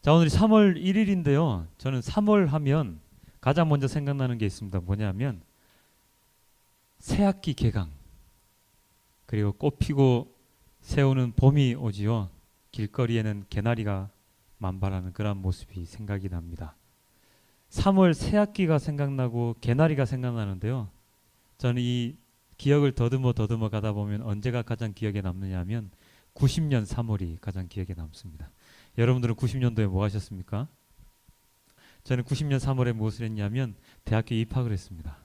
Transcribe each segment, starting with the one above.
자, 오늘이 3월 1일인데요. 저는 3월 하면 가장 먼저 생각나는 게 있습니다. 뭐냐면 새학기 개강, 그리고 꽃 피고 새우는 봄이 오지요. 길거리에는 개나리가 만발하는 그런 모습이 생각이 납니다. 3월 새학기가 생각나고 개나리가 생각나는데요. 저는 이 기억을 더듬어 가다 보면 언제가 가장 기억에 남느냐 하면 90년 3월이 가장 기억에 남습니다. 여러분들은 90년도에 뭐 하셨습니까? 저는 90년 3월에 무엇을 했냐면 대학교 입학을 했습니다.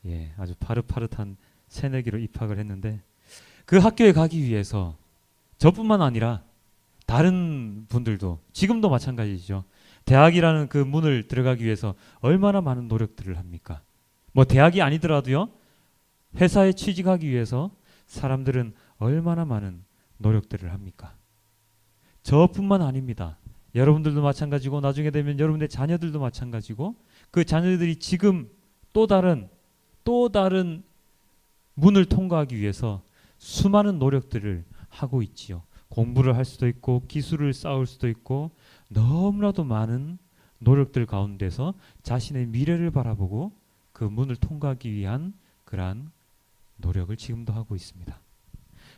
예, 아주 파릇파릇한 새내기로 입학을 했는데 그 학교에 가기 위해서 저뿐만 아니라 다른 분들도 지금도 마찬가지죠. 대학이라는 그 문을 들어가기 위해서 얼마나 많은 노력들을 합니까? 뭐 대학이 아니더라도요. 회사에 취직하기 위해서 사람들은 얼마나 많은 노력들을 합니까? 저뿐만 아닙니다. 여러분들도 마찬가지고 나중에 되면 여러분의 자녀들도 마찬가지고 그 자녀들이 지금 또 다른 문을 통과하기 위해서 수많은 노력들을 하고 있지요. 공부를 할 수도 있고 기술을 쌓을 수도 있고 너무나도 많은 노력들 가운데서 자신의 미래를 바라보고 그 문을 통과하기 위한 그러한 노력을 지금도 하고 있습니다.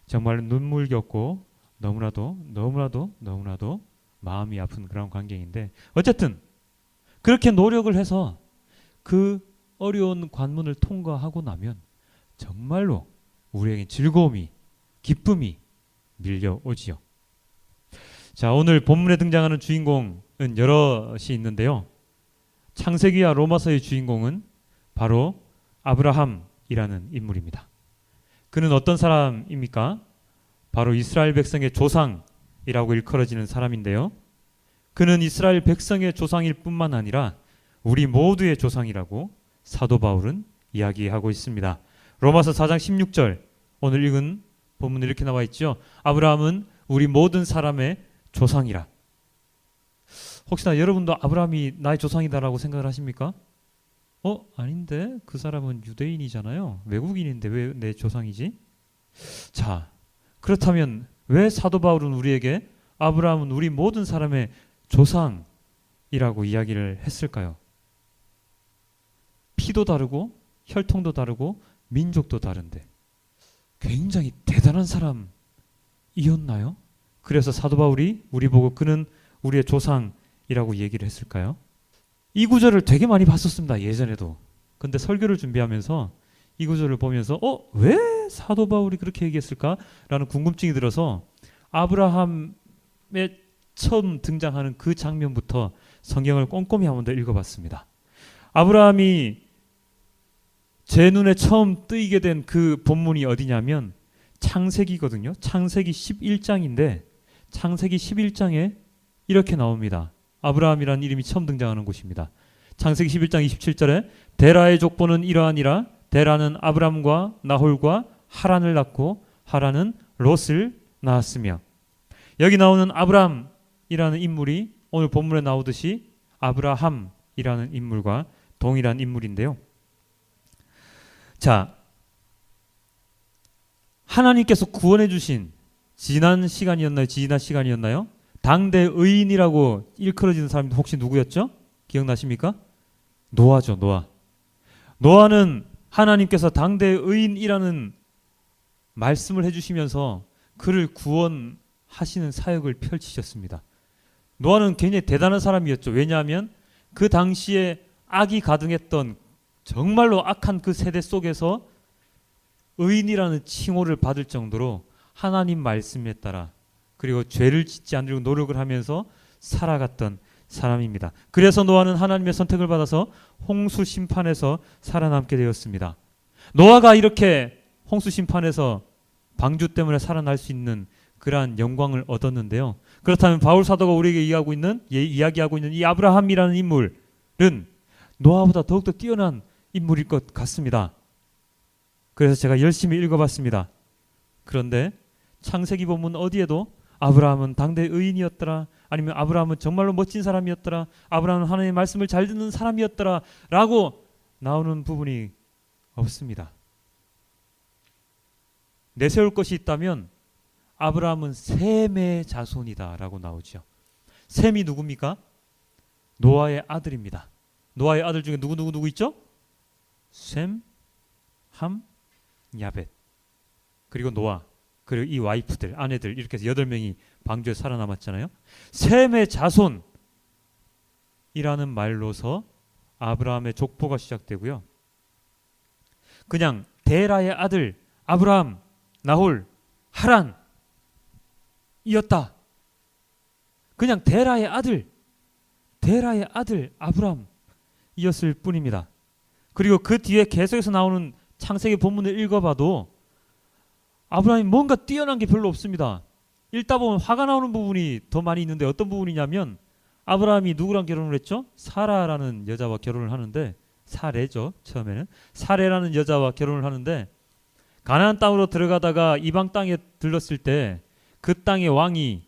정말 눈물겹고 너무나도 마음이 아픈 그런 관계인데 어쨌든 그렇게 노력을 해서 그 어려운 관문을 통과하고 나면 정말로 우리에게 즐거움이 기쁨이 밀려오지요. 자, 오늘 본문에 등장하는 주인공은 여럿이 있는데요. 창세기와 로마서의 주인공은 바로 아브라함이라는 인물입니다. 그는 어떤 사람입니까? 바로 이스라엘 백성의 조상이라고 일컬어지는 사람인데요. 그는 이스라엘 백성의 조상일 뿐만 아니라 우리 모두의 조상이라고 사도 바울은 이야기하고 있습니다. 로마서 4장 16절 오늘 읽은 본문에 이렇게 나와 있죠. 아브라함은 우리 모든 사람의 조상이라. 혹시나 여러분도 아브라함이 나의 조상이다라고 생각을 하십니까? 아닌데 그 사람은 유대인이잖아요. 외국인인데 왜 내 조상이지? 자, 그렇다면 왜 사도 바울은 우리에게 아브라함은 우리 모든 사람의 조상이라고 이야기를 했을까요? 피도 다르고 혈통도 다르고 민족도 다른데 굉장히 대단한 사람이었나요? 그래서 사도 바울이 우리 보고 그는 우리의 조상이라고 얘기를 했을까요? 이 구절을 되게 많이 봤었습니다. 예전에도. 근데 설교를 준비하면서 이 구절을 보면서 왜 사도 바울이 그렇게 얘기했을까라는 궁금증이 들어서 아브라함의 처음 등장하는 그 장면부터 성경을 꼼꼼히 한번 더 읽어봤습니다. 아브라함이 제 눈에 처음 뜨이게 된 그 본문이 어디냐면 창세기거든요. 창세기 11장인데 창세기 11장에 이렇게 나옵니다. 아브라함이라는 이름이 처음 등장하는 곳입니다. 창세기 11장 27절에 데라의 족보는 이러하니라. 데라는 아브람과 나홀과 하란을 낳고 하란은 롯을 낳았으며, 여기 나오는 아브람이라는 인물이 오늘 본문에 나오듯이 아브라함이라는 인물과 동일한 인물인데요. 자, 하나님께서 구원해 주신 지난 시간이었나요? 당대 의인이라고 일컬어지는 사람이 혹시 누구였죠? 기억나십니까? 노아죠. 노아는 하나님께서 당대 의인이라는 말씀을 해주시면서 그를 구원하시는 사역을 펼치셨습니다. 노아는 굉장히 대단한 사람이었죠. 왜냐하면 그 당시에 악이 가득했던 정말로 악한 그 세대 속에서 의인이라는 칭호를 받을 정도로 하나님 말씀에 따라 그리고 죄를 짓지 않으려고 노력을 하면서 살아갔던 사람입니다. 그래서 노아는 하나님의 선택을 받아서 홍수 심판에서 살아남게 되었습니다. 노아가 이렇게 홍수 심판에서 방주 때문에 살아날 수 있는 그러한 영광을 얻었는데요. 그렇다면 바울 사도가 우리에게 이야기하고 있는 이 아브라함이라는 인물은 노아보다 더욱더 뛰어난 인물일 것 같습니다. 그래서 제가 열심히 읽어봤습니다. 그런데 창세기 본문 어디에도 아브라함은 당대 의인이었더라, 아니면 아브라함은 정말로 멋진 사람이었더라, 아브라함은 하나님의 말씀을 잘 듣는 사람이었더라 라고 나오는 부분이 없습니다. 내세울 것이 있다면 아브라함은 셈의 자손이다 라고 나오죠. 셈이 누굽니까? 노아의 아들입니다. 노아의 아들 중에 누구 있죠? 셈, 함, 야벳. 그리고 노아. 그리고 이 와이프들, 아내들 이렇게 해서 8명이 방주에 살아남았잖아요. 셈의 자손이라는 말로서 아브라함의 족보가 시작되고요. 그냥 데라의 아들 아브라함, 나홀, 하란이었다. 그냥 데라의 아들 아브라함이었을 뿐입니다. 그리고 그 뒤에 계속해서 나오는 창세기 본문을 읽어봐도 아브라함이 뭔가 뛰어난 게 별로 없습니다. 읽다 보면 화가 나오는 부분이 더 많이 있는데 어떤 부분이냐면 아브라함이 누구랑 결혼을 했죠? 사라라는 여자와 결혼을 하는데, 사레죠. 처음에는 사레라는 여자와 결혼을 하는데, 가나안 땅으로 들어가다가 이방 땅에 들렀을 때 그 땅의 왕이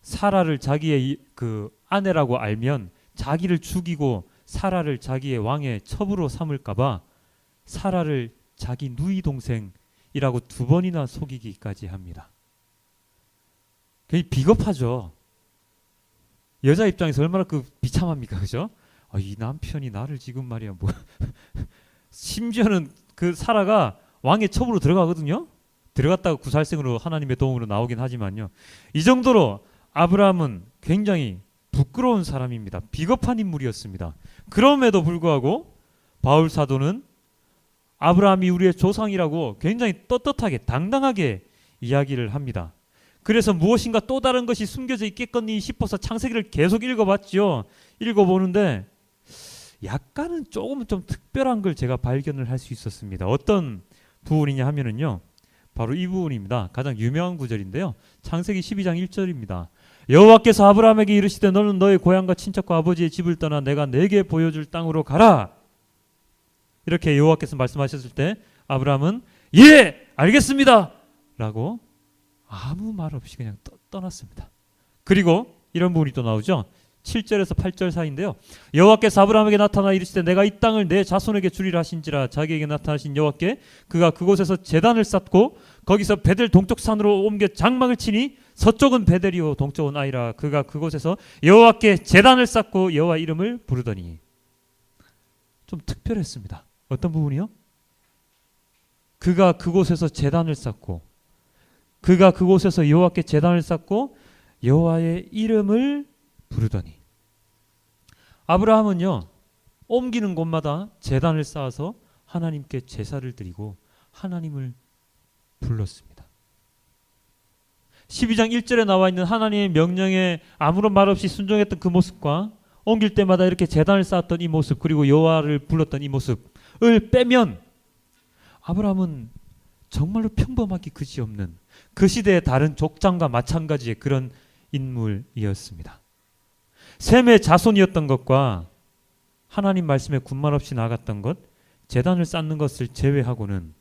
사라를 자기의 그 아내라고 알면 자기를 죽이고 사라를 자기의 왕의 첩으로 삼을까봐 사라를 자기 누이 동생이라고 2번이나 속이기까지 합니다. 그게 비겁하죠. 여자 입장에서 얼마나 그 비참합니까, 그죠? 이 남편이 나를 지금 말이야 뭐 심지어는 그 사라가 왕의 첩으로 들어가거든요. 들어갔다가 구살생으로 하나님의 도움으로 나오긴 하지만요. 이 정도로 아브라함은 굉장히 부끄러운 사람입니다. 비겁한 인물이었습니다. 그럼에도 불구하고 바울 사도는 아브라함이 우리의 조상이라고 굉장히 떳떳하게 당당하게 이야기를 합니다. 그래서 무엇인가 또 다른 것이 숨겨져 있겠거니 싶어서 창세기를 계속 읽어봤죠. 읽어보는데 약간은 조금 좀 특별한 걸 제가 발견을 할 수 있었습니다. 어떤 부분이냐 하면은요, 바로 이 부분입니다. 가장 유명한 구절인데요. 창세기 12장 1절입니다. 여호와께서 아브라함에게 이르시되 너는 너의 고향과 친척과 아버지의 집을 떠나 내가 내게 보여줄 땅으로 가라. 이렇게 여호와께서 말씀하셨을 때 아브라함은 예, 알겠습니다 라고 아무 말 없이 그냥 떠났습니다. 그리고 이런 부분이 또 나오죠. 7절에서 8절 사이인데요. 여호와께서 아브라함에게 나타나 이르시되 내가 이 땅을 내 자손에게 주리라 하신지라. 자기에게 나타나신 여호와께 그가 그곳에서 제단을 쌓고 거기서 베델 동쪽 산으로 옮겨 장막을 치니 서쪽은 베델이요 동쪽은 아이라. 그가 그곳에서 여호와께 제단을 쌓고 여호와 이름을 부르더니. 좀 특별했습니다. 어떤 부분이요? 그가 그곳에서 제단을 쌓고, 그가 그곳에서 여호와께 제단을 쌓고 여호와의 이름을 부르더니. 아브라함은요, 옮기는 곳마다 제단을 쌓아서 하나님께 제사를 드리고 하나님을 불렀습니다. 12장 1절에 나와 있는 하나님의 명령에 아무런 말 없이 순종했던 그 모습과 옮길 때마다 이렇게 제단을 쌓았던 이 모습, 그리고 여호와를 불렀던 이 모습을 빼면 아브라함은 정말로 평범하기 그지없는 그 시대의 다른 족장과 마찬가지의 그런 인물이었습니다. 셈의 자손이었던 것과 하나님 말씀에 군말 없이 나갔던 것, 제단을 쌓는 것을 제외하고는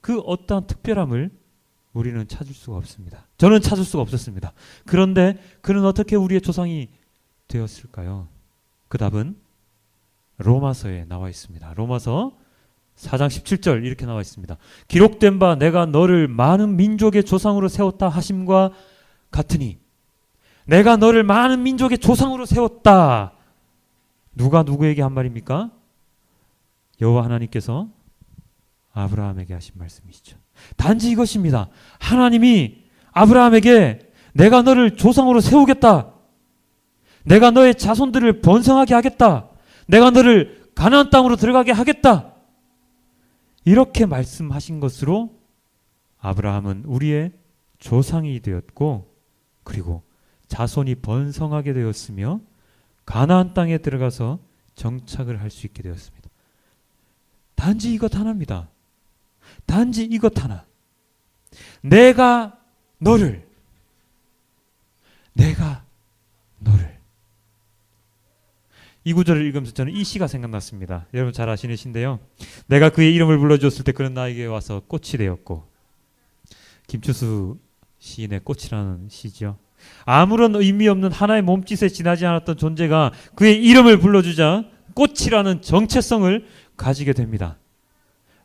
그 어떠한 특별함을 우리는 찾을 수가 없습니다. 저는 찾을 수가 없었습니다. 그런데 그는 어떻게 우리의 조상이 되었을까요? 그 답은 로마서에 나와 있습니다. 로마서 4장 17절 이렇게 나와 있습니다. 기록된 바 내가 너를 많은 민족의 조상으로 세웠다 하심과 같으니. 내가 너를 많은 민족의 조상으로 세웠다. 누가 누구에게 한 말입니까? 여호와 하나님께서 아브라함에게 하신 말씀이시죠. 단지 이것입니다. 하나님이 아브라함에게 내가 너를 조상으로 세우겠다. 내가 너의 자손들을 번성하게 하겠다. 내가 너를 가나안 땅으로 들어가게 하겠다. 이렇게 말씀하신 것으로 아브라함은 우리의 조상이 되었고, 그리고 자손이 번성하게 되었으며 가나안 땅에 들어가서 정착을 할 수 있게 되었습니다. 단지 이것 하나입니다. 단지 이것 하나. 내가 너를 이 구절을 읽으면서 저는 이 시가 생각났습니다. 여러분 잘 아시는 시인데요. 내가 그의 이름을 불러주었을 때 그는 나에게 와서 꽃이 되었고. 김추수 시인의 꽃이라는 시죠. 아무런 의미 없는 하나의 몸짓에 지나지 않았던 존재가 그의 이름을 불러주자 꽃이라는 정체성을 가지게 됩니다.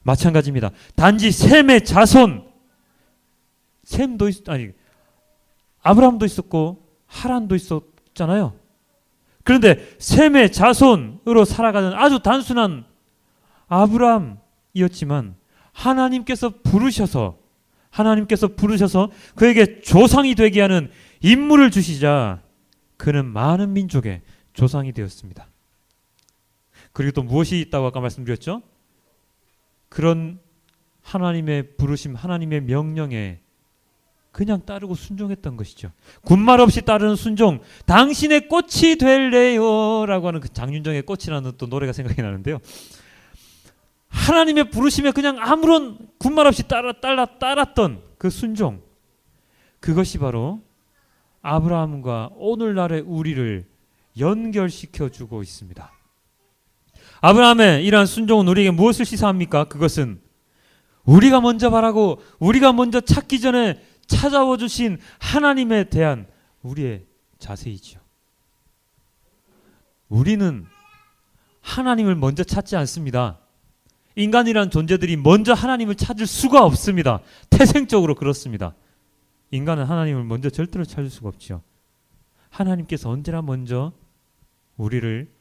마찬가지입니다. 단지 셈의 자손, 아브라함도 있었고 하란도 있었잖아요. 그런데 셈의 자손으로 살아가는 아주 단순한 아브라함이었지만 하나님께서 부르셔서 그에게 조상이 되게 하는 임무를 주시자 그는 많은 민족의 조상이 되었습니다. 그리고 또 무엇이 있다고 아까 말씀드렸죠? 그런 하나님의 부르심, 하나님의 명령에 그냥 따르고 순종했던 것이죠. 군말 없이 따르는 순종, 당신의 꽃이 될래요 라고 하는 그 장윤정의 꽃이라는 또 노래가 생각이 나는데요. 하나님의 부르심에 그냥 아무런 군말 없이 따랐던 그 순종, 그것이 바로 아브라함과 오늘날의 우리를 연결시켜 주고 있습니다. 아브라함의 이러한 순종은 우리에게 무엇을 시사합니까? 그것은 우리가 먼저 바라고 우리가 먼저 찾기 전에 찾아와 주신 하나님에 대한 우리의 자세이지요. 우리는 하나님을 먼저 찾지 않습니다. 인간이란 존재들이 먼저 하나님을 찾을 수가 없습니다. 태생적으로 그렇습니다. 인간은 하나님을 먼저 절대로 찾을 수가 없죠. 하나님께서 언제나 먼저 우리를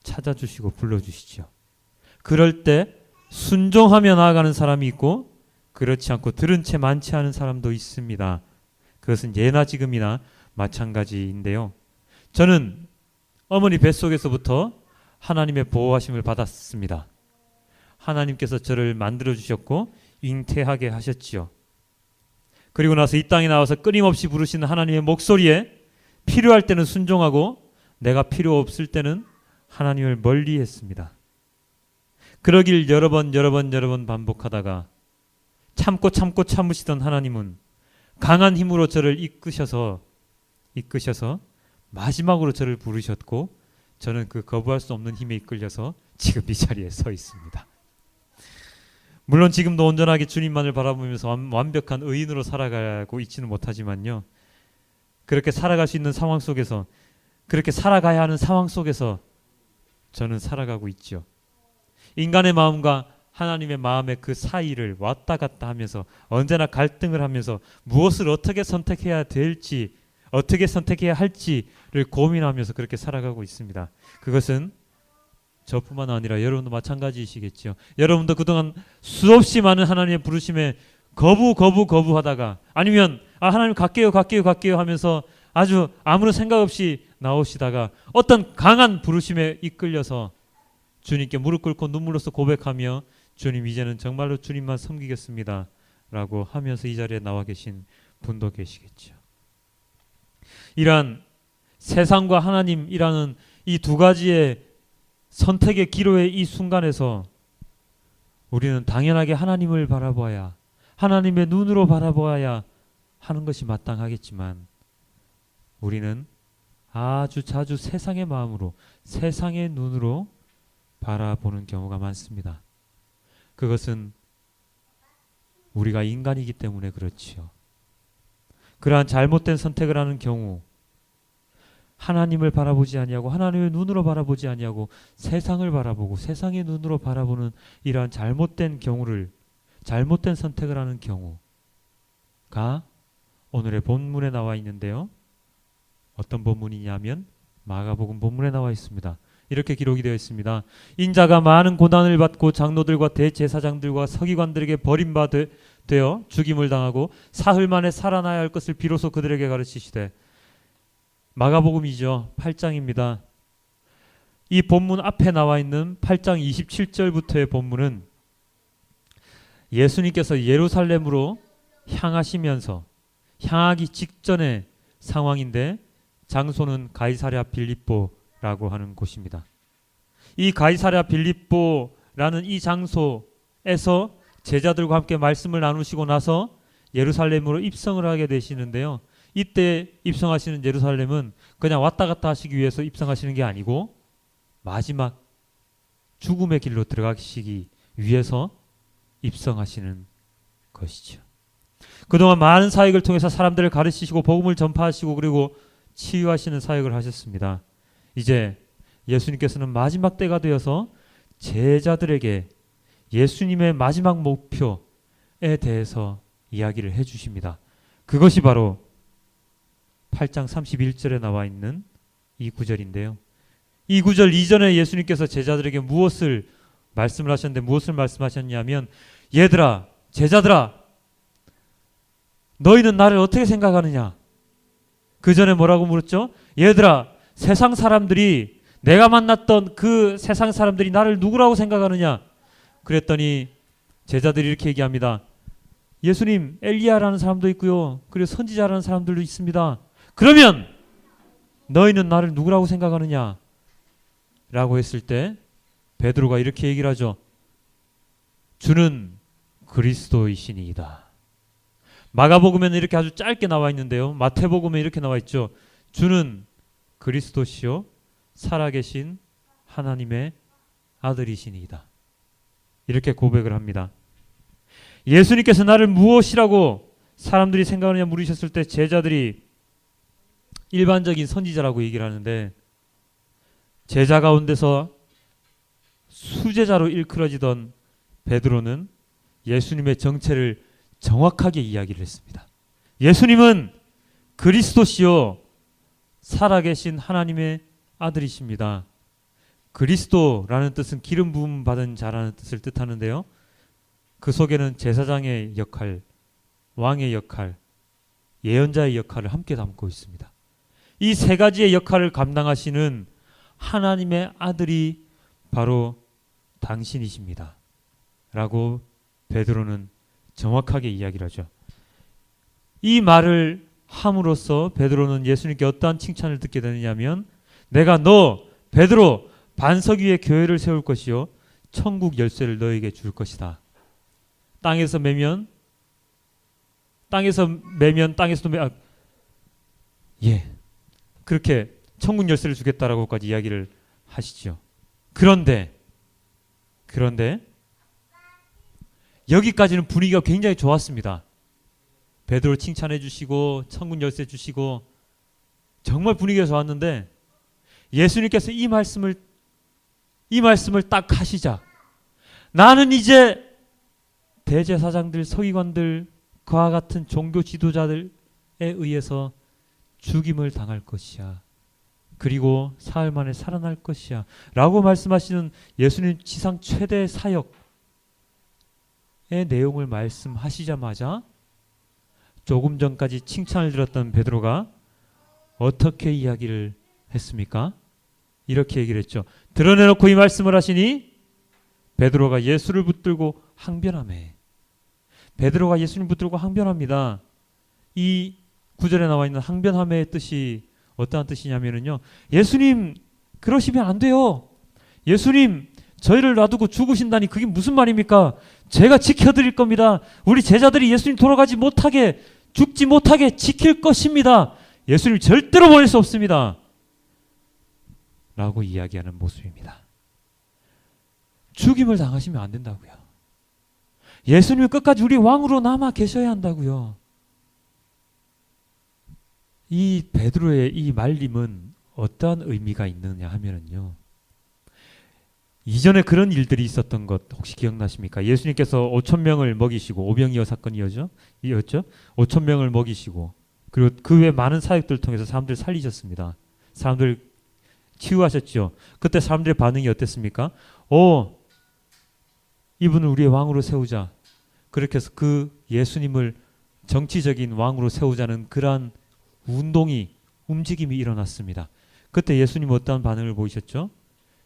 찾아주시고 불러주시죠. 그럴 때 순종하며 나아가는 사람이 있고 그렇지 않고 들은 채 많지 않은 사람도 있습니다. 그것은 예나 지금이나 마찬가지인데요. 저는 어머니 뱃속에서부터 하나님의 보호하심을 받았습니다. 하나님께서 저를 만들어주셨고 잉태하게 하셨지요. 그리고 나서 이 땅에 나와서 끊임없이 부르시는 하나님의 목소리에 필요할 때는 순종하고 내가 필요 없을 때는 하나님을 멀리 했습니다. 그러길 여러 번 반복하다가 참으시던 하나님은 강한 힘으로 저를 이끄셔서 마지막으로 저를 부르셨고 저는 그 거부할 수 없는 힘에 이끌려서 지금 이 자리에 서 있습니다. 물론 지금도 온전하게 주님만을 바라보면서 완벽한 의인으로 살아가고 있지는 못하지만요. 그렇게 살아갈 수 있는 상황 속에서, 그렇게 살아가야 하는 상황 속에서 저는 살아가고 있죠. 인간의 마음과 하나님의 마음의 그 사이를 왔다 갔다 하면서 언제나 갈등을 하면서 무엇을 어떻게 선택해야 될지, 어떻게 선택해야 할지를 고민하면서 그렇게 살아가고 있습니다. 그것은 저뿐만 아니라 여러분도 마찬가지이시겠죠. 여러분도 그동안 수없이 많은 하나님의 부르심에 거부하다가 아니면 하나님 갈게요 하면서 아주 아무런 생각 없이 나오시다가 어떤 강한 부르심에 이끌려서 주님께 무릎 꿇고 눈물로써 고백하며 주님 이제는 정말로 주님만 섬기겠습니다 라고 하면서 이 자리에 나와 계신 분도 계시겠죠. 이러한 세상과 하나님이라는 이 두 가지의 선택의 기로의 이 순간에서 우리는 당연하게 하나님을 바라보아야, 하나님의 눈으로 바라보아야 하는 것이 마땅하겠지만 우리는 아주 자주 세상의 마음으로, 세상의 눈으로 바라보는 경우가 많습니다. 그것은 우리가 인간이기 때문에 그렇지요. 그러한 잘못된 선택을 하는 경우 하나님을 바라보지 아니하고 하나님의 눈으로 바라보지 아니하고 세상을 바라보고 세상의 눈으로 바라보는 이러한 잘못된 선택을 하는 경우가 오늘의 본문에 나와 있는데요. 어떤 본문이냐면 마가복음 본문에 나와 있습니다. 이렇게 기록이 되어 있습니다. 인자가 많은 고난을 받고 장로들과 대제사장들과 서기관들에게 버림받되어 죽임을 당하고 사흘 만에 살아나야 할 것을 비로소 그들에게 가르치시되, 마가복음이죠. 8장입니다. 이 본문 앞에 나와 있는 8장 27절부터의 본문은 예수님께서 예루살렘으로 향하기 직전의 상황인데 장소는 가이사랴 빌립보라고 하는 곳입니다. 이 가이사랴 빌립보라는 이 장소에서 제자들과 함께 말씀을 나누시고 나서 예루살렘으로 입성을 하게 되시는데요. 이때 입성하시는 예루살렘은 그냥 왔다 갔다 하시기 위해서 입성하시는 게 아니고 마지막 죽음의 길로 들어가시기 위해서 입성하시는 것이죠. 그동안 많은 사역을 통해서 사람들을 가르치시고 복음을 전파하시고 그리고 치유하시는 사역을 하셨습니다. 이제 예수님께서는 마지막 때가 되어서 제자들에게 예수님의 마지막 목표에 대해서 이야기를 해주십니다. 그것이 바로 8장 31절에 나와 있는 이 구절인데요. 이 구절 이전에 예수님께서 제자들에게 무엇을 말씀을 하셨는데 무엇을 말씀하셨냐면 얘들아, 제자들아, 너희는 나를 어떻게 생각하느냐? 그 전에 뭐라고 물었죠? 얘들아, 세상 사람들이 내가 만났던 그 세상 사람들이 나를 누구라고 생각하느냐? 그랬더니 제자들이 이렇게 얘기합니다. 예수님, 엘리야라는 사람도 있고요. 그리고 선지자라는 사람들도 있습니다. 그러면 너희는 나를 누구라고 생각하느냐? 라고 했을 때 베드로가 이렇게 얘기를 하죠. 주는 그리스도이시니이다. 마가복음에는 이렇게 아주 짧게 나와 있는데요. 마태복음에 이렇게 나와 있죠. 주는 그리스도시요 살아계신 하나님의 아들이시니이다. 이렇게 고백을 합니다. 예수님께서 나를 무엇이라고 사람들이 생각하느냐 물으셨을 때 제자들이 일반적인 선지자라고 얘기를 하는데 제자 가운데서 수제자로 일컬어지던 베드로는 예수님의 정체를 정확하게 이야기를 했습니다. 예수님은 그리스도시요 살아계신 하나님의 아들이십니다. 그리스도라는 뜻은 기름 부음 받은 자라는 뜻을 뜻하는데요. 그 속에는 제사장의 역할, 왕의 역할, 예언자의 역할을 함께 담고 있습니다. 이 세 가지의 역할을 감당하시는 하나님의 아들이 바로 당신이십니다. 라고 베드로는 정확하게 이야기를 하죠. 이 말을 함으로써 베드로는 예수님께 어떠한 칭찬을 듣게 되느냐면 내가 너 베드로 반석 위에 교회를 세울 것이요 천국 열쇠를 너에게 줄 것이다. 땅에서 매면 땅에서도 그렇게 천국 열쇠를 주겠다라고까지 이야기를 하시죠. 그런데 여기까지는 분위기가 굉장히 좋았습니다. 베드로 칭찬해 주시고 천국 열쇠 주시고 정말 분위기가 좋았는데 예수님께서 이 말씀을 딱 하시자 나는 이제 대제사장들, 서기관들, 그와 같은 종교 지도자들에 의해서 죽임을 당할 것이야. 그리고 사흘 만에 살아날 것이야. 라고 말씀하시는 예수님 지상 최대 사역의 내용을 말씀하시자마자 조금 전까지 칭찬을 들었던 베드로가 어떻게 이야기를 했습니까? 이렇게 얘기를 했죠. 드러내놓고 이 말씀을 하시니 베드로가 예수를 붙들고 항변하매. 베드로가 예수님 붙들고 항변합니다. 이 구절에 나와 있는 항변함의 뜻이 어떠한 뜻이냐면요. 예수님 그러시면 안 돼요. 예수님 저희를 놔두고 죽으신다니 그게 무슨 말입니까? 제가 지켜드릴 겁니다. 우리 제자들이 예수님 돌아가지 못하게 죽지 못하게 지킬 것입니다. 예수님 절대로 보낼 수 없습니다. 라고 이야기하는 모습입니다. 죽임을 당하시면 안 된다고요. 예수님 끝까지 우리 왕으로 남아 계셔야 한다고요. 이 베드로의 이 말림은 어떠한 의미가 있느냐 하면은요. 이전에 그런 일들이 있었던 것 혹시 기억나십니까? 예수님께서 5,000명을 먹이시고 오병이어 사건이었죠. 5,000명을 먹이시고 그리고 그 외 많은 사역들을 통해서 사람들을 살리셨습니다. 사람들 치유하셨죠. 그때 사람들의 반응이 어땠습니까? 이분을 우리의 왕으로 세우자. 그렇게 해서 그 예수님을 정치적인 왕으로 세우자는 그러한 움직임이 일어났습니다. 그때 예수님 어떠한 반응을 보이셨죠?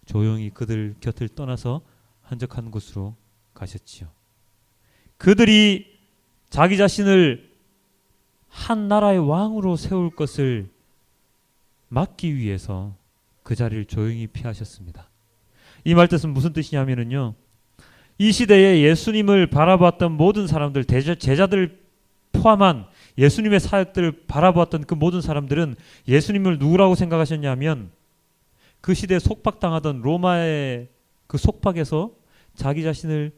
조용히 그들 곁을 떠나서 한적한 곳으로 가셨지요. 그들이 자기 자신을 한 나라의 왕으로 세울 것을 막기 위해서 그 자리를 조용히 피하셨습니다. 이 말뜻은 무슨 뜻이냐면요. 이 시대에 예수님을 바라보았던 모든 사람들, 제자들 포함한 예수님의 사역들을 바라보았던 그 모든 사람들은 예수님을 누구라고 생각하셨냐면 그 시대에 속박당하던 로마의 그 속박에서 자기 자신을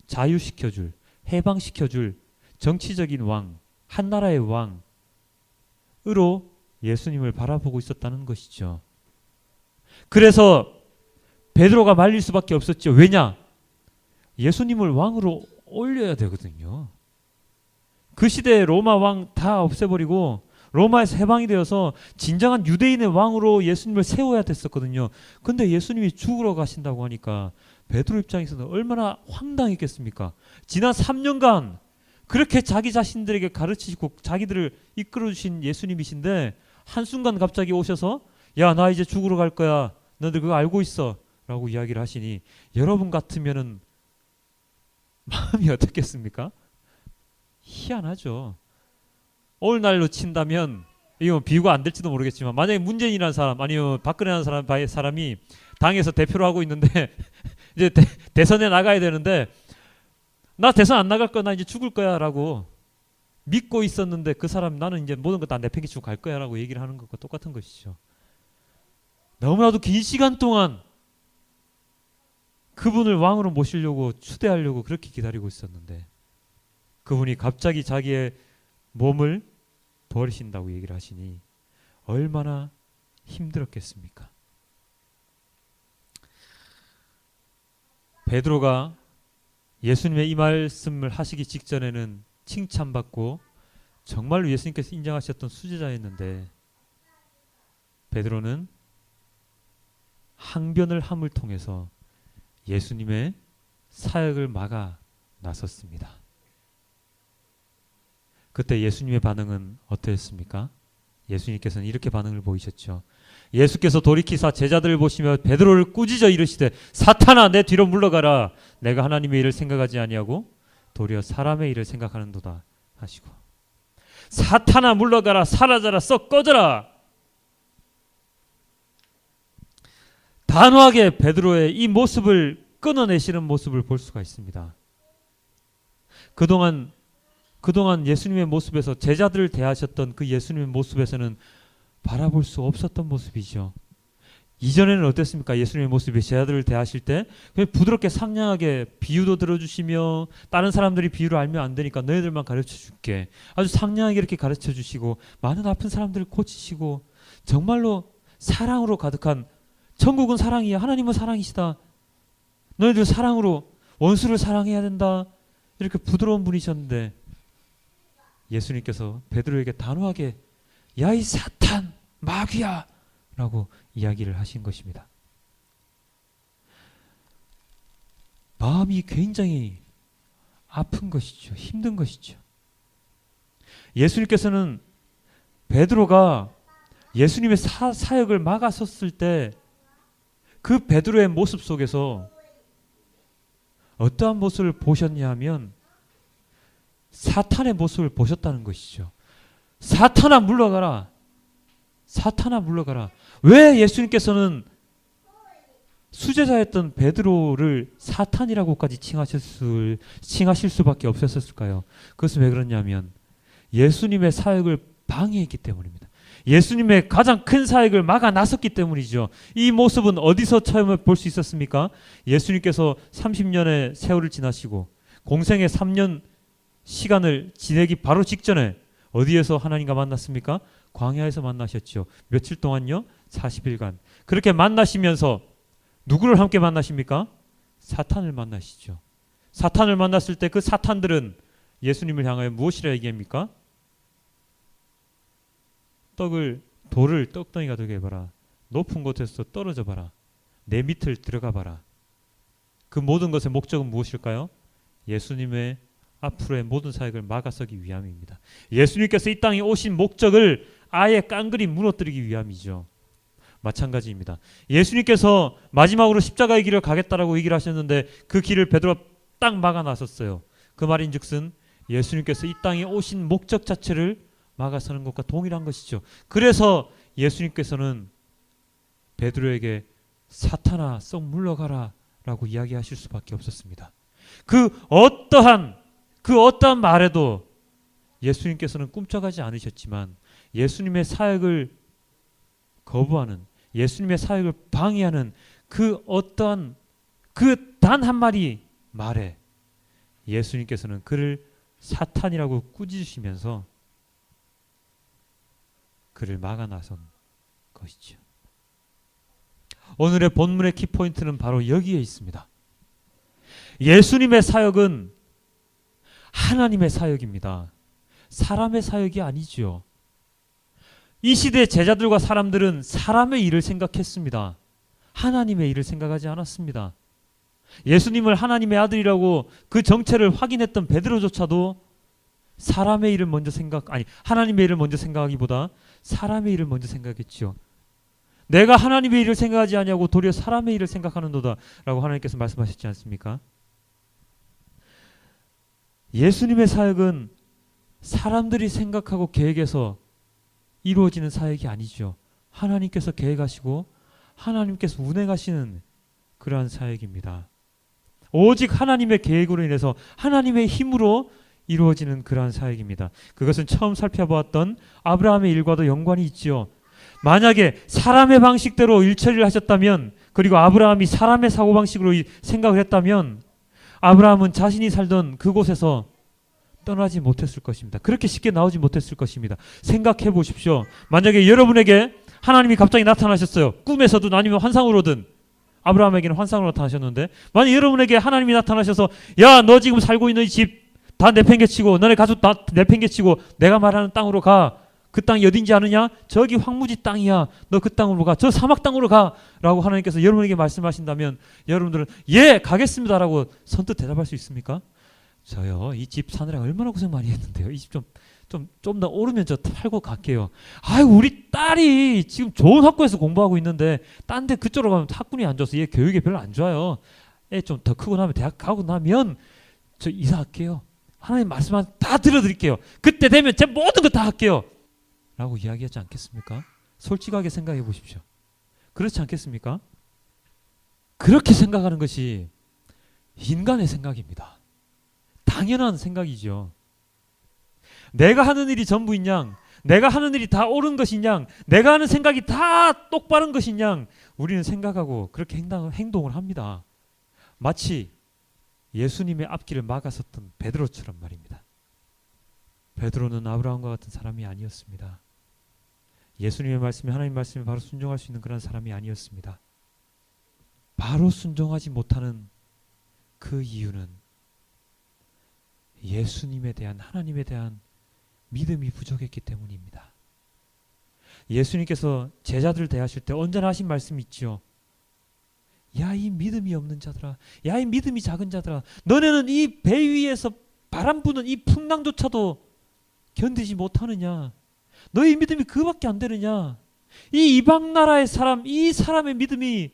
자유시켜줄, 해방시켜줄 정치적인 왕, 한 나라의 왕으로 예수님을 바라보고 있었다는 것이죠. 그래서 베드로가 말릴 수밖에 없었죠. 왜냐? 예수님을 왕으로 올려야 되거든요. 그 시대에 로마 왕 다 없애버리고 로마에서 해방이 되어서 진정한 유대인의 왕으로 예수님을 세워야 됐었거든요. 근데 예수님이 죽으러 가신다고 하니까 베드로 입장에서는 얼마나 황당했겠습니까? 지난 3년간 그렇게 자기 자신들에게 가르치시고 자기들을 이끌어주신 예수님이신데 한순간 갑자기 오셔서 야, 나 이제 죽으러 갈 거야. 너희들 그거 알고 있어. 라고 이야기를 하시니 여러분 같으면은 마음이 어떻겠습니까? 희한하죠. 오늘날로 친다면 이거 비유가 안 될지도 모르겠지만 만약에 문재인이라는 사람 아니면 박근혜라는 사람이 당에서 대표를 하고 있는데 이제 대선에 나가야 되는데 나 대선 안 나갈 거야. 나 이제 죽을 거야. 라고 믿고 있었는데 그 사람 나는 이제 모든 것 다 내팽개치고 갈 거야. 라고 얘기를 하는 것과 똑같은 것이죠. 너무나도 긴 시간 동안 그분을 왕으로 모시려고 추대하려고 그렇게 기다리고 있었는데 그분이 갑자기 자기의 몸을 버리신다고 얘기를 하시니 얼마나 힘들었겠습니까? 베드로가 예수님의 이 말씀을 하시기 직전에는 칭찬받고 정말로 예수님께서 인정하셨던 수제자였는데 베드로는 항변을 함을 통해서 예수님의 사역을 막아 나섰습니다. 그때 예수님의 반응은 어떠했습니까? 예수님께서는 이렇게 반응을 보이셨죠. 예수께서 돌이키사 제자들을 보시며 베드로를 꾸짖어 이르시되 사탄아 내 뒤로 물러가라. 내가 하나님의 일을 생각하지 아니하고 도리어 사람의 일을 생각하는도다 하시고 사탄아 물러가라. 사라져라. 썩 꺼져라. 단호하게 베드로의 이 모습을 끊어내시는 모습을 볼 수가 있습니다. 그동안 예수님의 모습에서 제자들을 대하셨던 그 예수님의 모습에서는 바라볼 수 없었던 모습이죠. 이전에는 어땠습니까? 예수님의 모습이 제자들을 대하실 때 그냥 부드럽게 상냥하게 비유도 들어주시며 다른 사람들이 비유를 알면 안 되니까 너희들만 가르쳐줄게. 아주 상냥하게 이렇게 가르쳐주시고 많은 아픈 사람들을 고치시고 정말로 사랑으로 가득한 천국은 사랑이야. 하나님은 사랑이시다. 너희들 사랑으로 원수를 사랑해야 된다. 이렇게 부드러운 분이셨는데 예수님께서 베드로에게 단호하게 야 이 사탄 마귀야 라고 이야기를 하신 것입니다. 마음이 굉장히 아픈 것이죠. 힘든 것이죠. 예수님께서는 베드로가 예수님의 사역을 막아섰을 때 그 베드로의 모습 속에서 어떠한 모습을 보셨냐 하면 사탄의 모습을 보셨다는 것이죠. 사탄아 물러가라. 사탄아 물러가라. 왜 예수님께서는 수제자였던 베드로를 사탄이라고까지 칭하실 수밖에 없었을까요? 그것은 왜 그러냐면 예수님의 사역을 방해했기 때문입니다. 예수님의 가장 큰 사역을 막아 나섰기 때문이죠. 이 모습은 어디서 처음 볼 수 있었습니까? 예수님께서 30년의 세월을 지나시고 공생의 3년 시간을 지내기 바로 직전에 어디에서 하나님과 만났습니까? 광야에서 만나셨죠. 며칠 동안요? 40일간. 그렇게 만나시면서 누구를 함께 만나십니까? 사탄을 만나시죠. 사탄을 만났을 때 그 사탄들은 예수님을 향하여 무엇이라 얘기합니까? 돌을 떡덩이가 되게 해봐라. 높은 곳에서 떨어져 봐라. 내 밑을 들어가 봐라. 그 모든 것의 목적은 무엇일까요? 예수님의 앞으로의 모든 사역을 막아서기 위함입니다. 예수님께서 이 땅에 오신 목적을 아예 깡그리 무너뜨리기 위함이죠. 마찬가지입니다. 예수님께서 마지막으로 십자가의 길을 가겠다라고 얘기를 하셨는데 그 길을 베드로가 딱 막아 나섰어요. 그 말인즉슨 예수님께서 이 땅에 오신 목적 자체를 막아서는 것과 동일한 것이죠. 그래서 예수님께서는 베드로에게 사탄아 썩 물러가라 라고 이야기하실 수밖에 없었습니다. 그 어떠한 말에도 예수님께서는 꿈쩍하지 않으셨지만 예수님의 사역을 거부하는, 예수님의 사역을 방해하는 그 어떠한 그 단 한 마디 말에 예수님께서는 그를 사탄이라고 꾸짖으시면서 그를 막아 나선 것이죠. 오늘의 본문의 키포인트는 바로 여기에 있습니다. 예수님의 사역은 하나님의 사역입니다. 사람의 사역이 아니죠. 이 시대 제자들과 사람들은 사람의 일을 생각했습니다. 하나님의 일을 생각하지 않았습니다. 예수님을 하나님의 아들이라고 그 정체를 확인했던 베드로조차도 사람의 일을 먼저 하나님의 일을 먼저 생각하기보다 사람의 일을 먼저 생각했지요. 내가 하나님의 일을 생각하지 아니하고 도리어 사람의 일을 생각하는도다라고 하나님께서 말씀하셨지 않습니까? 예수님의 사역은 사람들이 생각하고 계획해서 이루어지는 사역이 아니죠. 하나님께서 계획하시고 하나님께서 운행하시는 그러한 사역입니다. 오직 하나님의 계획으로 인해서 하나님의 힘으로 이루어지는 그러한 사역입니다. 그것은 처음 살펴보았던 아브라함의 일과도 연관이 있지요. 만약에 사람의 방식대로 일처리를 하셨다면, 그리고 아브라함이 사람의 사고방식으로 생각을 했다면 아브라함은 자신이 살던 그곳에서 떠나지 못했을 것입니다. 그렇게 쉽게 나오지 못했을 것입니다. 생각해 보십시오. 만약에 여러분에게 하나님이 갑자기 나타나셨어요. 꿈에서든 아니면 환상으로든. 아브라함에게는 환상으로 나타나셨는데, 만약 여러분에게 하나님이 나타나셔서 야, 너 지금 살고 있는 이 집 다 내팽개치고 너네 가족 다 내팽개치고 내가 말하는 땅으로 가. 그 땅이 어딘지 아느냐? 저기 황무지 땅이야. 너 그 땅으로 가. 저 사막 땅으로 가. 라고 하나님께서 여러분에게 말씀하신다면 여러분들은 예, 가겠습니다. 라고 선뜻 대답할 수 있습니까? 저요, 이 집 사느라 얼마나 고생 많이 했는데요. 이 집 좀 더 오르면 저 팔고 갈게요. 아유, 우리 딸이 지금 좋은 학교에서 공부하고 있는데 딴 데 그쪽으로 가면 학군이 안 좋아서 얘 교육이 별로 안 좋아요. 애 좀 더 크고 나면 대학 가고 나면 저 이사할게요. 하나님 말씀만 다 들어드릴게요. 그때 되면 제 모든 거 다 할게요. 라고 이야기하지 않겠습니까? 솔직하게 생각해 보십시오. 그렇지 않겠습니까? 그렇게 생각하는 것이 인간의 생각입니다. 당연한 생각이죠. 내가 하는 일이 전부인 양, 내가 하는 일이 다 옳은 것인 양, 내가 하는 생각이 다 똑바른 것인 양, 우리는 생각하고 그렇게 행동을 합니다. 마치 예수님의 앞길을 막았었던 베드로처럼 말입니다. 베드로는 아브라함과 같은 사람이 아니었습니다. 예수님의 말씀에, 하나님 말씀에 바로 순종할 수 있는 그런 사람이 아니었습니다. 바로 순종하지 못하는 그 이유는 예수님에 대한, 하나님에 대한 믿음이 부족했기 때문입니다. 예수님께서 제자들을 대하실 때 언제나 하신 말씀이 있죠. 야, 이 믿음이 없는 자들아, 야, 이 믿음이 작은 자들아, 너네는 이 배 위에서 바람 부는 이 풍랑조차도 견디지 못하느냐? 너희 믿음이 그밖에 안 되느냐? 이 이방 나라의 사람, 이 사람의 믿음이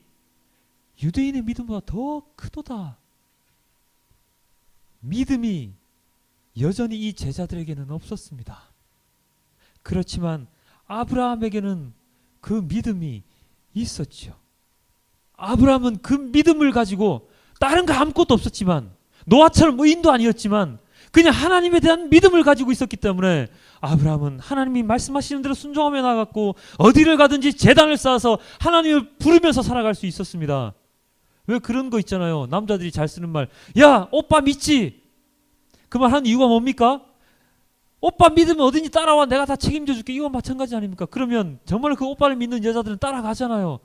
유대인의 믿음보다 더 크도다. 믿음이 여전히 이 제자들에게는 없었습니다. 그렇지만 아브라함에게는 그 믿음이 있었죠. 아브라함은 그 믿음을 가지고 다른 거 아무것도 없었지만, 노아처럼 의인도 아니었지만 그냥 하나님에 대한 믿음을 가지고 있었기 때문에 아브라함은 하나님이 말씀하시는 대로 순종하며 나갔고 어디를 가든지 제단을 쌓아서 하나님을 부르면서 살아갈 수 있었습니다. 왜 그런 거 있잖아요. 남자들이 잘 쓰는 말, 야, 오빠 믿지? 그 말 하는 이유가 뭡니까? 오빠 믿으면 어딘지 따라와, 내가 다 책임져 줄게. 이건 마찬가지 아닙니까? 그러면 정말 그 오빠를 믿는 여자들은 따라가잖아요.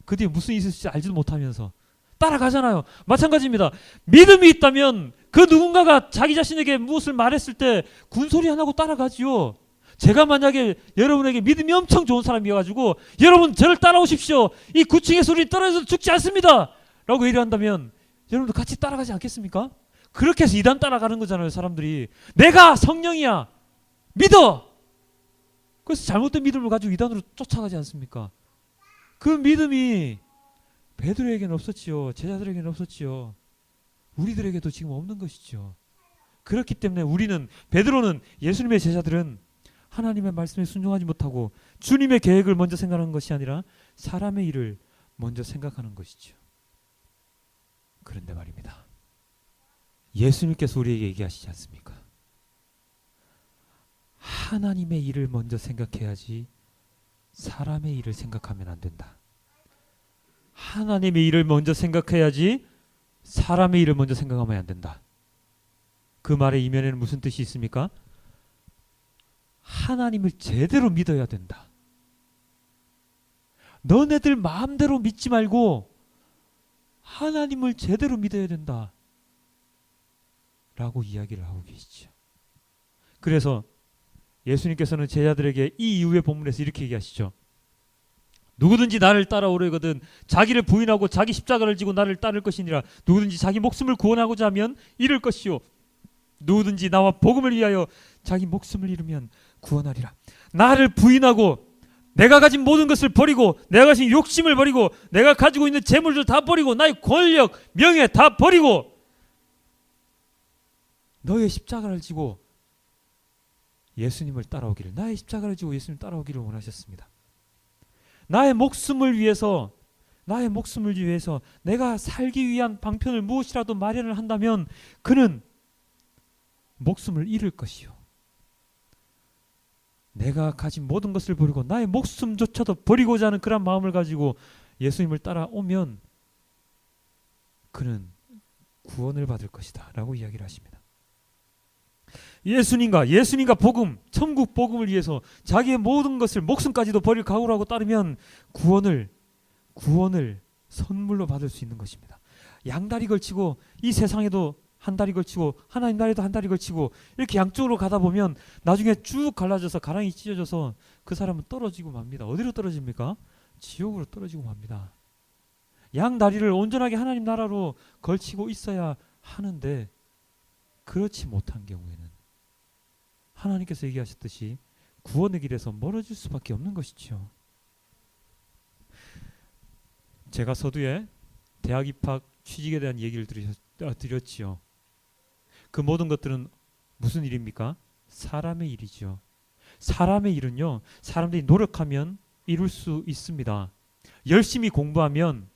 그 뒤에 무슨 일이 있을지 알지도 못하면서 따라가잖아요. 마찬가지입니다. 믿음이 있다면 그 누군가가 자기 자신에게 무엇을 말했을 때 군소리 안 하고 따라가지요. 제가 만약에 여러분에게 믿음이 엄청 좋은 사람이어가지고 여러분 저를 따라오십시오, 이 9층의 소리 떨어져서 죽지 않습니다 라고 얘기한다면 여러분도 같이 따라가지 않겠습니까? 그렇게 해서 이단 따라가는 거잖아요. 사람들이 내가 성령이야, 믿어. 그래서 잘못된 믿음을 가지고 이단으로 쫓아가지 않습니까? 그 믿음이 베드로에게는 없었지요. 제자들에게는 없었지요. 우리들에게도 지금 없는 것이죠. 그렇기 때문에 우리는, 베드로는, 예수님의 제자들은 하나님의 말씀에 순종하지 못하고 주님의 계획을 먼저 생각하는 것이 아니라 사람의 일을 먼저 생각하는 것이죠. 그런데 말입니다, 예수님께서 우리에게 얘기하시지 않습니까? 하나님의 일을 먼저 생각해야지 사람의 일을 생각하면 안 된다. 하나님의 일을 먼저 생각해야지 사람의 일을 먼저 생각하면 안 된다. 그 말의 이면에는 무슨 뜻이 있습니까? 하나님을 제대로 믿어야 된다. 너네들 마음대로 믿지 말고 하나님을 제대로 믿어야 된다 라고 이야기를 하고 계시죠. 그래서 예수님께서는 제자들에게 이 이후의 본문에서 이렇게 얘기하시죠. 누구든지 나를 따라오려거든 자기를 부인하고 자기 십자가를 지고 나를 따를 것이니라. 누구든지 자기 목숨을 구원하고자 하면 잃을 것이요 누구든지 나와 복음을 위하여 자기 목숨을 잃으면 구원하리라. 나를 부인하고 내가 가진 모든 것을 버리고 내가 가진 욕심을 버리고 내가 가지고 있는 재물들 다 버리고 나의 권력, 명예 다 버리고 너의 십자가를 지고 예수님을 따라오기를, 나의 십자가를 지고 예수님을 따라오기를 원하셨습니다. 나의 목숨을 위해서 내가 살기 위한 방편을 무엇이라도 마련을 한다면 그는 목숨을 잃을 것이요 내가 가진 모든 것을 버리고 나의 목숨조차도 버리고자 하는 그런 마음을 가지고 예수님을 따라오면 그는 구원을 받을 것이다 라고 이야기를 하십니다. 예수님과 복음, 천국 복음을 위해서 자기의 모든 것을 목숨까지도 버릴 각오를 하고 따르면 구원을 선물로 받을 수 있는 것입니다. 양다리 걸치고 이 세상에도 한 다리 걸치고 하나님 나라에도 한 다리 걸치고 이렇게 양쪽으로 가다 보면 나중에 쭉 갈라져서 가랑이 찢어져서 그 사람은 떨어지고 맙니다. 어디로 떨어집니까? 지옥으로 떨어지고 맙니다. 양다리를 온전하게 하나님 나라로 걸치고 있어야 하는데 그렇지 못한 경우에는 하나님께서 얘기하셨듯이 구원의 길에서 멀어질 수밖에 없는 것이죠. 제가 서두에 대학 입학 취직에 대한 얘기를 드렸지요. 그 모든 것들은 무슨 일입니까? 사람의 일이죠. 사람의 일은요, 사람들이 노력하면 이룰 수 있습니다. 열심히 공부하면,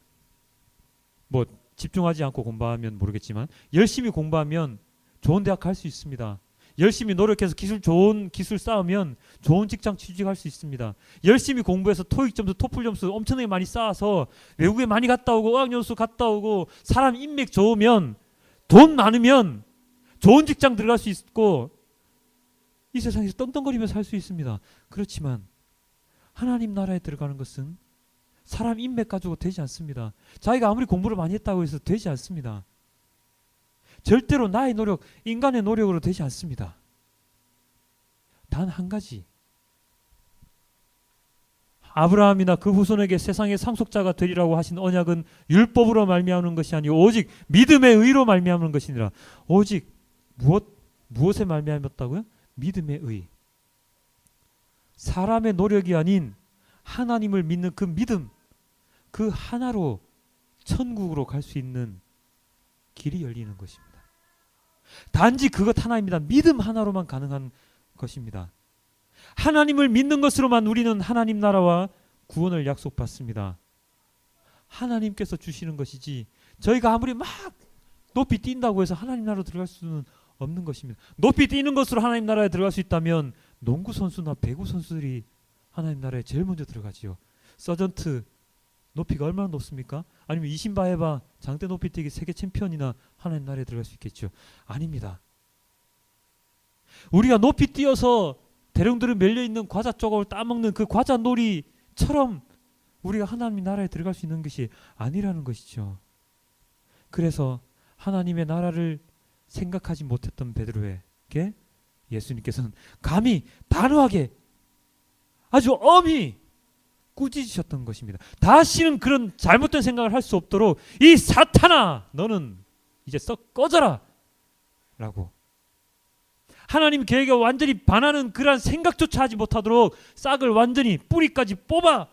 뭐 집중하지 않고 공부하면 모르겠지만 열심히 공부하면 좋은 대학 갈 수 있습니다. 열심히 노력해서 좋은 기술 쌓으면 좋은 직장 취직할 수 있습니다. 열심히 공부해서 토익 점수, 토플 점수 엄청나게 많이 쌓아서 외국에 많이 갔다 오고 어학연수 갔다 오고 사람 인맥 좋으면 돈 많으면 좋은 직장 들어갈 수 있고 이 세상에서 떵떵거리면서 살 수 있습니다. 그렇지만 하나님 나라에 들어가는 것은 사람 인맥 가지고 되지 않습니다. 자기가 아무리 공부를 많이 했다고 해서 되지 않습니다. 절대로 나의 노력, 인간의 노력으로 되지 않습니다. 단 한 가지, 아브라함이나 그 후손에게 세상의 상속자가 되리라고 하신 언약은 율법으로 말미암는 것이 아니고 오직 믿음의 의로 말미암는 것이니라. 오직 무엇에 말미암았다고요? 믿음의 의. 사람의 노력이 아닌 하나님을 믿는 그 믿음, 그 하나로 천국으로 갈 수 있는 길이 열리는 것입니다. 단지 그것 하나입니다. 믿음 하나로만 가능한 것입니다. 하나님을 믿는 것으로만 우리는 하나님 나라와 구원을 약속받습니다. 하나님께서 주시는 것이지 저희가 아무리 막 높이 뛴다고 해서 하나님 나라로 들어갈 수는 없는 것입니다. 높이 뛰는 것으로 하나님 나라에 들어갈 수 있다면 농구 선수나 배구 선수들이 하나님 나라에 제일 먼저 들어가지요. 서전트 높이가 얼마나 높습니까? 아니면 이신바에바 장대 높이뛰기 세계 챔피언이나 하나님 나라에 들어갈 수 있겠죠? 아닙니다. 우리가 높이 뛰어서 대령들은 멜려있는 과자 조각을 따먹는 그 과자 놀이처럼 우리가 하나님 나라에 들어갈 수 있는 것이 아니라는 것이죠. 그래서 하나님의 나라를 생각하지 못했던 베드로에게 예수님께서는 감히 단호하게 아주 엄히 꾸짖으셨던 것입니다. 다시는 그런 잘못된 생각을 할 수 없도록 이 사탄아 너는 이제 썩 꺼져라 라고 하나님 계획에 완전히 반하는 그러한 생각조차 하지 못하도록 싹을 완전히 뿌리까지 뽑아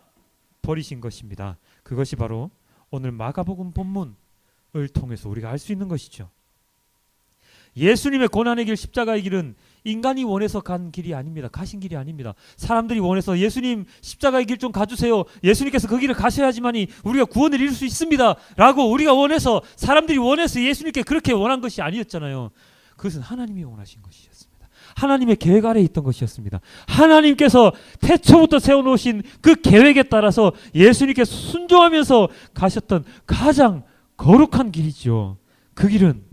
버리신 것입니다. 그것이 바로 오늘 마가복음 본문을 통해서 우리가 알 수 있는 것이죠. 예수님의 고난의 길, 십자가의 길은 인간이 원해서 간 길이 아닙니다. 가신 길이 아닙니다. 사람들이 원해서 예수님 십자가의 길 좀 가주세요. 예수님께서 그 길을 가셔야지만이 우리가 구원을 이룰 수 있습니다. 라고 우리가 원해서 사람들이 원해서 예수님께 그렇게 원한 것이 아니었잖아요. 그것은 하나님이 원하신 것이었습니다. 하나님의 계획 아래에 있던 것이었습니다. 하나님께서 태초부터 세워놓으신 그 계획에 따라서 예수님께서 순종하면서 가셨던 가장 거룩한 길이죠. 그 길은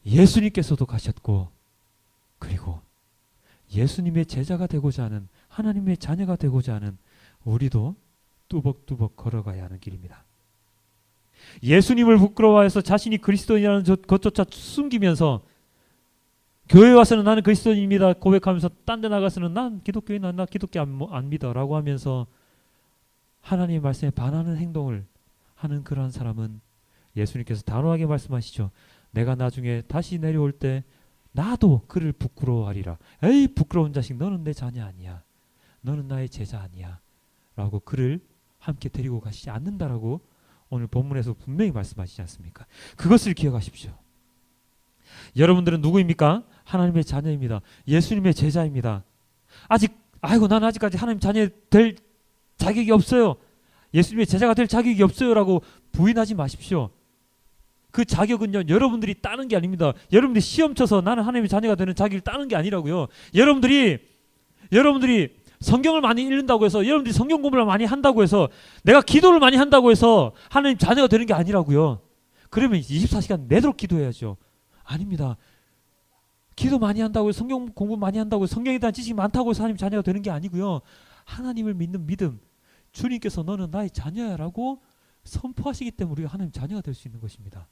예수님께서도 가셨고 그리고 예수님의 제자가 되고자 하는 하나님의 자녀가 되고자 하는 우리도 뚜벅뚜벅 걸어가야 하는 길입니다. 예수님을 부끄러워해서 자신이 그리스도인이라는 것조차 숨기면서 교회 와서는 나는 그리스도인입니다 고백하면서 딴 데 나가서는 난 기독교인, 나 기독교 안 믿어라고 하면서 하나님의 말씀에 반하는 행동을 하는 그러한 사람은 예수님께서 단호하게 말씀하시죠. 내가 나중에 다시 내려올 때 나도 그를 부끄러워하리라. 에이 부끄러운 자식, 너는 내 자녀 아니야. 너는 나의 제자 아니야. 라고 그를 함께 데리고 가시지 않는다라고 오늘 본문에서 분명히 말씀하시지 않습니까? 그것을 기억하십시오. 여러분들은 누구입니까? 하나님의 자녀입니다. 예수님의 제자입니다. 나는 아직까지 하나님 자녀 될 자격이 없어요. 예수님의 제자가 될 자격이 없어요라고 부인하지 마십시오. 그 자격은요, 여러분들이 따는 게 아닙니다. 여러분들이 시험 쳐서 나는 하나님의 자녀가 되는 자격을 따는 게 아니라고요. 여러분들이 성경을 많이 읽는다고 해서, 여러분들이 성경 공부를 많이 한다고 해서, 내가 기도를 많이 한다고 해서 하나님 자녀가 되는 게 아니라고요. 그러면 24시간 내도록 기도해야죠. 아닙니다. 기도 많이 한다고 해서, 성경 공부 많이 한다고 해서, 성경에 대한 지식이 많다고 해서 하나님 자녀가 되는 게 아니고요. 하나님을 믿는 믿음, 주님께서 너는 나의 자녀야라고 선포하시기 때문에 우리가 하나님 자녀가 될 수 있는 것입니다.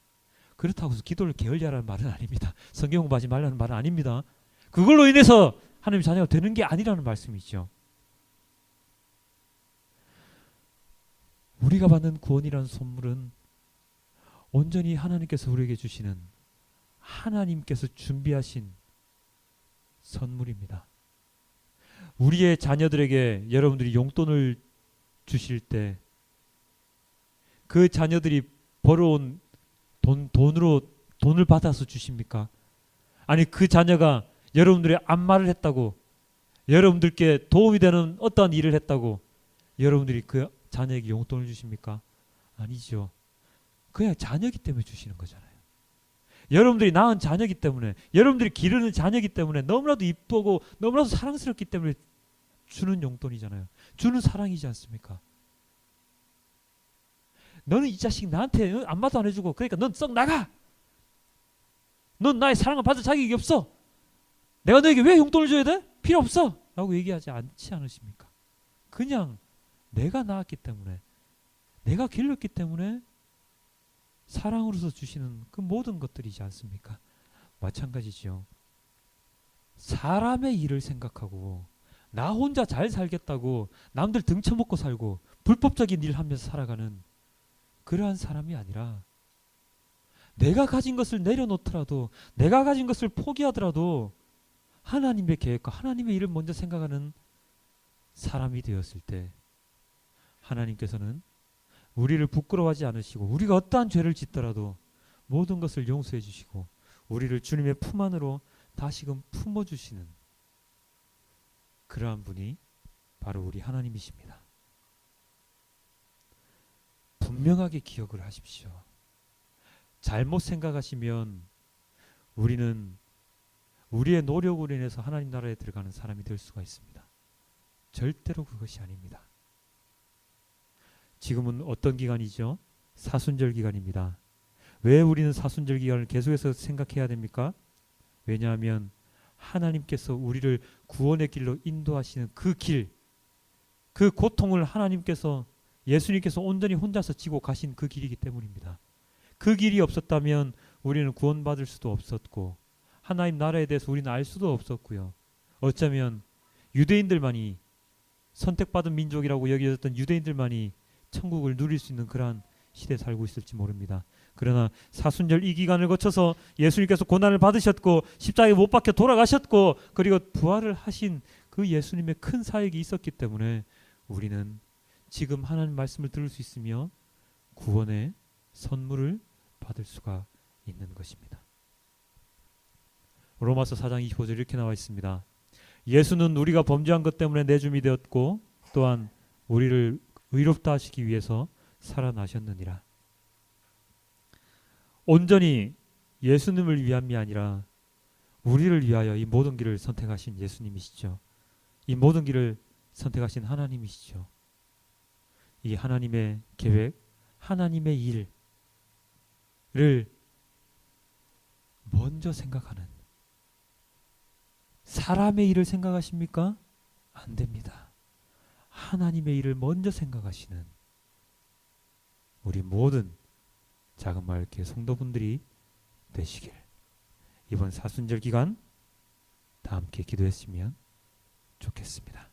그렇다고 해서 기도를 게을리하라는 말은 아닙니다. 성경 공부하지 말라는 말은 아닙니다. 그걸로 인해서 하나님 자녀가 되는 게 아니라는 말씀이죠. 우리가 받는 구원이라는 선물은 온전히 하나님께서 우리에게 주시는, 하나님께서 준비하신 선물입니다. 우리의 자녀들에게 여러분들이 용돈을 주실 때 그 자녀들이 벌어온 돈을 받아서 주십니까? 아니 그 자녀가 여러분들의 안마를 했다고, 여러분들께 도움이 되는 어떠한 일을 했다고 여러분들이 그 자녀에게 용돈을 주십니까? 아니죠. 그냥 자녀이기 때문에 주시는 거잖아요. 여러분들이 낳은 자녀이기 때문에, 여러분들이 기르는 자녀이기 때문에, 너무나도 이쁘고 너무나도 사랑스럽기 때문에 주는 용돈이잖아요. 주는 사랑이지 않습니까? 너는 이 자식 나한테 안마도 안 해주고, 그러니까 넌 썩 나가. 넌 나의 사랑을 받을 자격이 없어. 내가 너에게 왜 용돈을 줘야 돼? 필요 없어. 라고 얘기하지 않지 않으십니까? 그냥 내가 낳았기 때문에, 내가 길렀기 때문에 사랑으로서 주시는 그 모든 것들이지 않습니까? 마찬가지죠. 사람의 일을 생각하고 나 혼자 잘 살겠다고 남들 등쳐먹고 살고 불법적인 일 하면서 살아가는 그러한 사람이 아니라, 내가 가진 것을 내려놓더라도, 내가 가진 것을 포기하더라도 하나님의 계획과 하나님의 일을 먼저 생각하는 사람이 되었을 때 하나님께서는 우리를 부끄러워하지 않으시고, 우리가 어떠한 죄를 짓더라도 모든 것을 용서해 주시고 우리를 주님의 품 안으로 다시금 품어주시는 그러한 분이 바로 우리 하나님이십니다. 분명하게 기억을 하십시오. 잘못 생각하시면 우리는 우리의 노력으로 인해서 하나님 나라에 들어가는 사람이 될 수가 있습니다. 절대로 그것이 아닙니다. 지금은 어떤 기간이죠? 사순절 기간입니다. 왜 우리는 사순절 기간을 계속해서 생각해야 됩니까? 왜냐하면 하나님께서 우리를 구원의 길로 인도하시는 그 길, 그 고통을 하나님께서, 예수님께서 온전히 혼자서 지고 가신 그 길이기 때문입니다. 그 길이 없었다면 우리는 구원받을 수도 없었고 하나님 나라에 대해서 우리는 알 수도 없었고요. 어쩌면 유대인들만이, 선택받은 민족이라고 여겨졌던 유대인들만이 천국을 누릴 수 있는 그러한 시대에 살고 있을지 모릅니다. 그러나 사순절 이 기간을 거쳐서 예수님께서 고난을 받으셨고 십자가에 못 박혀 돌아가셨고 그리고 부활을 하신 그 예수님의 큰 사역이 있었기 때문에 우리는 지금 하나님 말씀을 들을 수 있으며 구원의 선물을 받을 수가 있는 것입니다. 로마서 4장 25절 이렇게 나와 있습니다. 예수는 우리가 범죄한 것 때문에 내줌이 되었고 또한 우리를 의롭다 하시기 위해서 살아나셨느니라. 온전히 예수님을 위함이 아니라 우리를 위하여 이 모든 길을 선택하신 예수님이시죠. 이 모든 길을 선택하신 하나님이시죠. 이 하나님의 계획, 하나님의 일을 먼저 생각하는, 사람의 일을 생각하십니까? 안 됩니다. 하나님의 일을 먼저 생각하시는 우리 모든 작은 마을교회 성도분들이 되시길 이번 사순절 기간 다 함께 기도했으면 좋겠습니다.